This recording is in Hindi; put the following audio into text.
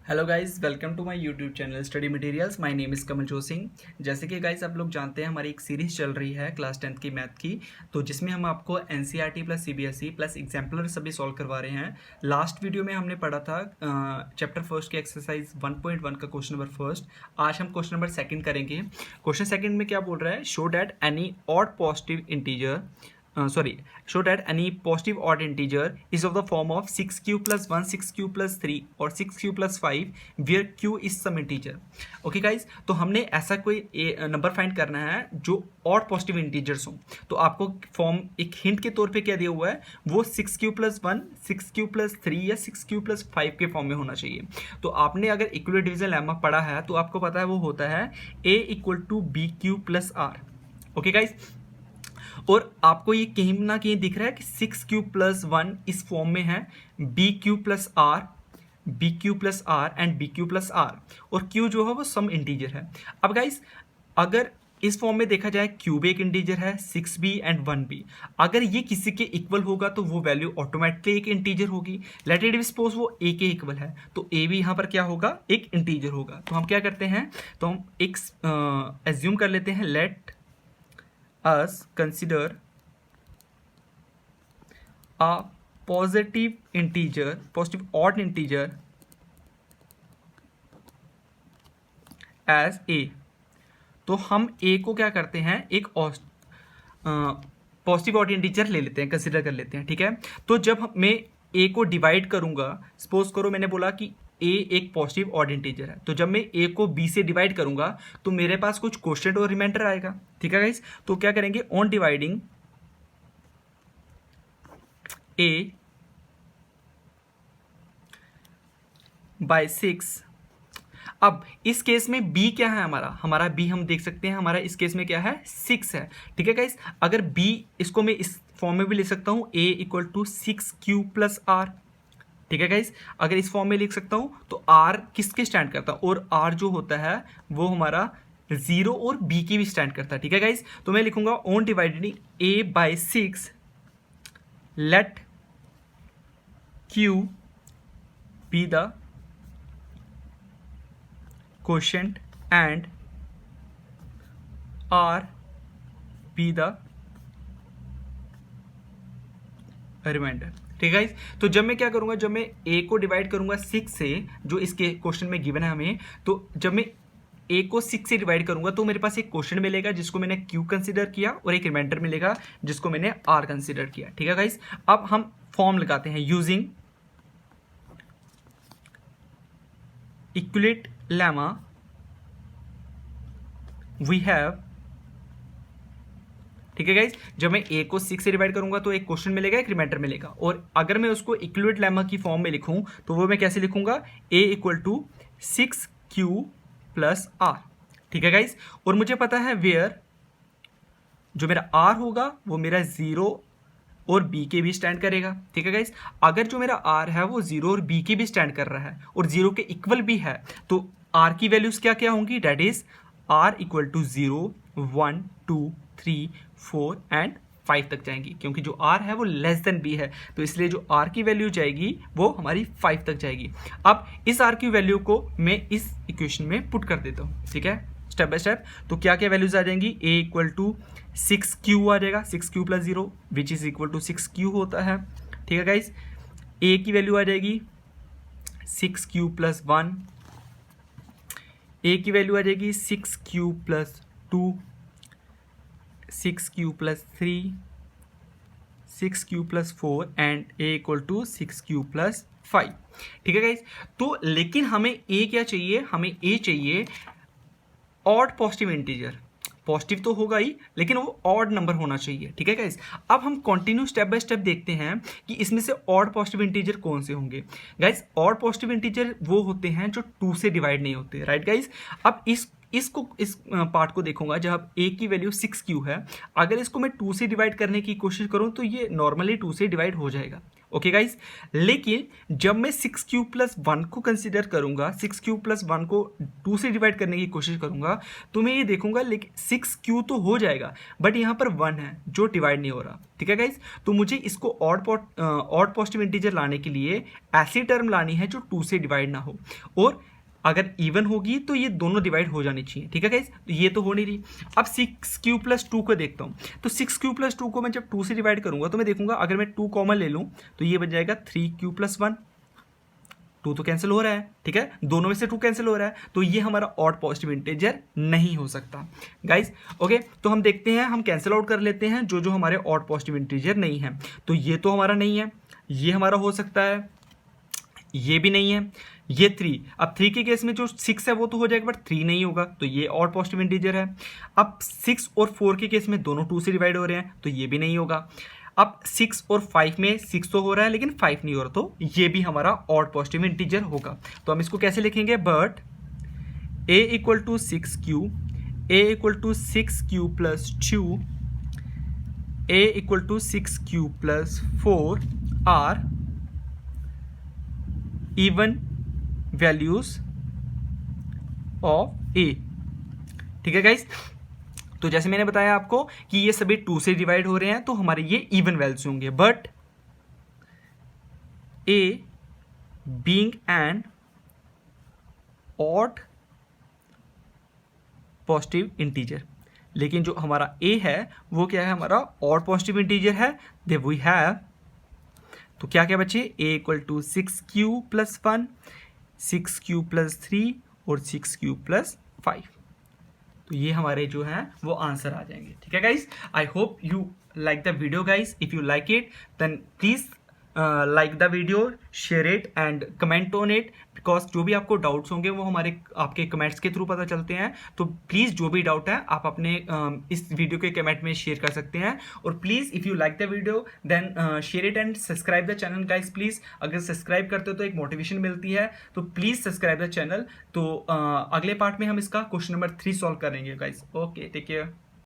Hello guys, welcome to my YouTube channel study materials. My name is Kamaljot Singh. जैसे कि गाइस आप लोग जानते हैं, हमारी एक सीरीज़ चल रही है क्लास 10th की मैथ की, तो जिसमें हम आपको NCERT plus CBSE plus exemplar सभी सॉल्व करवा रहे हैं। लास्ट वीडियो में हमने पढ़ा था चैप्टर फर्स्ट की एक्सरसाइज 1.1 का क्वेश्चन नंबर फर्स्ट। आज हम क्वेश्चन नंबर सेकंड करेंगे। क्वेश्चन सेकंड में क्या बोल रहा है? Show that any odd positive integer show that any positive odd integer is of the form of 6q plus 1, 6q plus 3 और 6q plus 5 where q is some integer। Okay guys, तो हमने ऐसा कोई नंबर फाइंड करना है जो ऑड पॉजिटिव इंटीजर्स हों। तो आपको फॉर्म एक हिंट के तौर पे क्या दिया हुआ है, वो 6q plus 1, 6q plus 3 या 6q plus 5 के फॉर्म में होना चाहिए। तो आपने अगर इक्वल डिवीजन लेमा पढ़ा है तो आपको पता है वो होता है a equal to b q plus r. Okay guys, और आपको ये कहीं ना कहीं दिख रहा है कि 6q प्लस 1 इस फॉर्म में है b q plus r, b q plus r and b q plus r, और q जो है वो सम इंटीजर है। अब गाइस, अगर इस फॉर्म में देखा जाए q भी एक इंटीजर है, 6b एंड 1b। अगर ये किसी के इक्वल होगा तो वो वैल्यू ऑटोमेटिकली एक इंटीजर होगी। लेट इट सपोज वो a के इक्वल है, तो a भी यहाँ पर क्या होगा, एक इंटीजर होगा। तो हम क्या करते हैं, तो हम एक एज्यूम कर लेते हैं, late us consider a positive odd integer as a। तो हम a को क्या करते हैं, एक पॉजिटिव ऑड इंटीजर ले लेते हैं, कंसिडर कर लेते हैं। ठीक है, तो जब मैं a को डिवाइड करूंगा, सपोज करो मैंने बोला कि a एक पॉजिटिव ऑड इंटीजर है, तो जब मैं a को b से डिवाइड करूंगा तो मेरे पास कुछ क्वोशिएंट और रिमाइंडर आएगा। ठीक है गाइस, तो क्या करेंगे, ऑन डिवाइडिंग a बाय 6। अब इस केस में b क्या है, हमारा b हम देख सकते हैं, हमारा इस केस में क्या है, 6 है। ठीक है गाइस, अगर b इसको मैं इस फॉर्म में भी लिख सकता हूं, a equal to 6q plus r. ठीक है गाइस, अगर इस फॉर्म में लिख सकता हूं तो r किसके स्टैंड करता है, और r जो होता है वो हमारा 0 और b की भी स्टैंड करता है। ठीक है गाइस, तो मैं लिखूंगा on dividing a by 6 let q b the quotient and r be the remainder. ठीक है गाइस, तो जब मैं क्या करूंगा, जब मैं a को डिवाइड करूंगा 6 से, जो इसके क्वेश्चन में गिवन है हमें, तो जब मैं a को 6 से डिवाइड करूंगा तो मेरे पास एक क्वेश्चन मिलेगा जिसको मैंने q कंसीडर किया, और एक रिमाइंडर मिलेगा जिसको मैंने r कंसीडर किया। ठीक है गाइस, अब हम फॉर्म लगाते हैं यूजिंग इक्विलेट लेमा वी हैव। ठीक है गाइस, जब मैं a को 6 से डिवाइड करूंगा तो एक क्वेश्चन मिलेगा, एक रिमाइंडर मिलेगा, और अगर मैं उसको इक्विवेलेंट लेमा की फॉर्म में लिखूं तो वो मैं कैसे लिखूंगा, a equal to 6q plus r. ठीक है गाइस, और मुझे पता है वेयर जो मेरा r होगा वो मेरा 0 और b के भी स्टैंड करेगा। ठीक है गाइस, अगर जो मेरा r है वो 0 और b के भी स्टैंड कर रहा है और 0 के इक्वल भी है, तो r की वैल्यूज क्या क्या होंगी, that is r equal to 0, 1, 2, 3, 4 and 5 तक जाएंगी, क्योंकि जो r है वो लेस देन b है, तो इसलिए जो r की वैल्यू जाएगी वो हमारी 5 तक जाएगी। अब इस r की वैल्यू को मैं इस इक्वेशन में पुट कर देता हूँ। ठीक है, स्टेप बाय स्टेप, तो क्या क्या वैल्यूज आ जाएंगी, a इक्वल टू 6q आ जाएगा, 6q plus 0 which is equal to 6q होता है। ठीक है गाइज, a की वैल्यू आ जाएगी 6q प्लस 1, a की वैल्यू आ जाएगी 6q plus 2, 6q plus 3, 6q plus 4 and a equal to 6q plus 5। ठीक है गाइज, तो लेकिन हमें a क्या चाहिए, हमें a चाहिए ऑड पॉजिटिव इंटीजर। पॉजिटिव तो होगा ही, लेकिन वो ऑड नंबर होना चाहिए। ठीक है गाइस, अब हम कंटिन्यू स्टेप बाय स्टेप देखते हैं कि इसमें से ऑड पॉजिटिव इंटीजर कौन से होंगे। गाइस, ऑड पॉजिटिव इंटीजर वो होते हैं जो 2 से डिवाइड नहीं होते, राइट गाइस। अब इस पार्ट को देखूंगा, जब a की वैल्यू 6q है, अगर इसको मैं 2 से डिवाइड करने की कोशिश करूं तो ये नॉर्मली 2 से डिवाइड हो जाएगा। ओके गाइस, लेकिन जब मैं 6 क्यूब + 1 को कंसिडर करूंगा, 6 क्यूब + 1 को 2 से डिवाइड करने की कोशिश करूंगा, तो मैं ये देखूंगा लेकिन 6 क्यू तो हो जाएगा बट यहाँ पर 1 है जो डिवाइड नहीं हो रहा। ठीक है गाइस, तो मुझे इसको ऑड पॉजिटिव इंटीजर लाने के लिए ऐसी टर्म लानी है जो 2 से डिवाइड ना हो, और अगर इवन होगी तो ये दोनों डिवाइड हो जानी चाहिए। ठीक है गाइस, तो ये तो हो नहीं रही। अब 6 क्यूब + 2 को देखता हूँ, तो 6 क्यूब + 2 को मैं जब 2 से डिवाइड करूंगा तो मैं देखूंगा अगर मैं 2 कॉमन ले लूँ तो ये बन जाएगा 3 क्यूब + 1। 2 तो कैंसिल हो रहा है, ठीक है, दोनों में से 2 कैंसिल हो रहा है, तो ये हमारा ऑड पॉजिटिव इंटीजर नहीं हो सकता गाइस। ओके, तो हम देखते हैं, हम कैंसिल आउट कर लेते हैं जो जो हमारे ऑड पॉजिटिव इंटीजर नहीं है। तो ये तो हमारा नहीं है, ये हमारा हो सकता है, ये भी नहीं है, ये 3। अब 3 के केस में जो 6 है वो तो हो जाएगा बट 3 नहीं होगा, तो ये ऑड पॉजिटिव इंटीजर है। अब 6 और 4 के केस में दोनों 2 से डिवाइड हो रहे हैं, तो ये भी नहीं होगा। अब 6 और 5 में 6 तो हो रहा है लेकिन 5 नहीं हो रहा, तो ये भी हमारा ऑड पॉजिटिव इंटीजर होगा। तो हम इसको कैसे लिखेंगे, but a = 6 cube, a = 6 cube + 2, a = 6 cube + 4 are even values of a. ठीक है गाइस, तो जैसे मैंने बताया आपको कि ये सभी 2 से डिवाइड हो रहे हैं तो हमारे ये इवन वैल्यूज होंगे, but a being an odd positive integer, लेकिन जो हमारा ए है वो क्या है, हमारा ऑड पॉजिटिव इंटीजर है। दे वी हैव, तो क्या क्या बचे, a = 6 क्यूब + 1, 6 क्यूब + 3 और 6 क्यूब + 5। तो ये हमारे जो हैं वो आंसर आ जाएंगे। ठीक है guys, I hope you like the video guys. If you like it then please like the video, share it and comment on it, because जो भी आपको डाउट्स होंगे वो हमारे आपके कमेंट्स के थ्रू पता चलते हैं। तो प्लीज़ जो भी डाउट है आप अपने इस वीडियो के कमेंट में शेयर कर सकते हैं। और please if you like the video then share it and subscribe the channel guys please. अगर सब्सक्राइब करते हो तो एक मोटिवेशन मिलती है, तो प्लीज़ सब्सक्राइब द चैनल। तो अगले पार्ट में हम इसका क्वेश्चन नंबर 3 सॉल्व करेंगे गाइस। Okay, take care.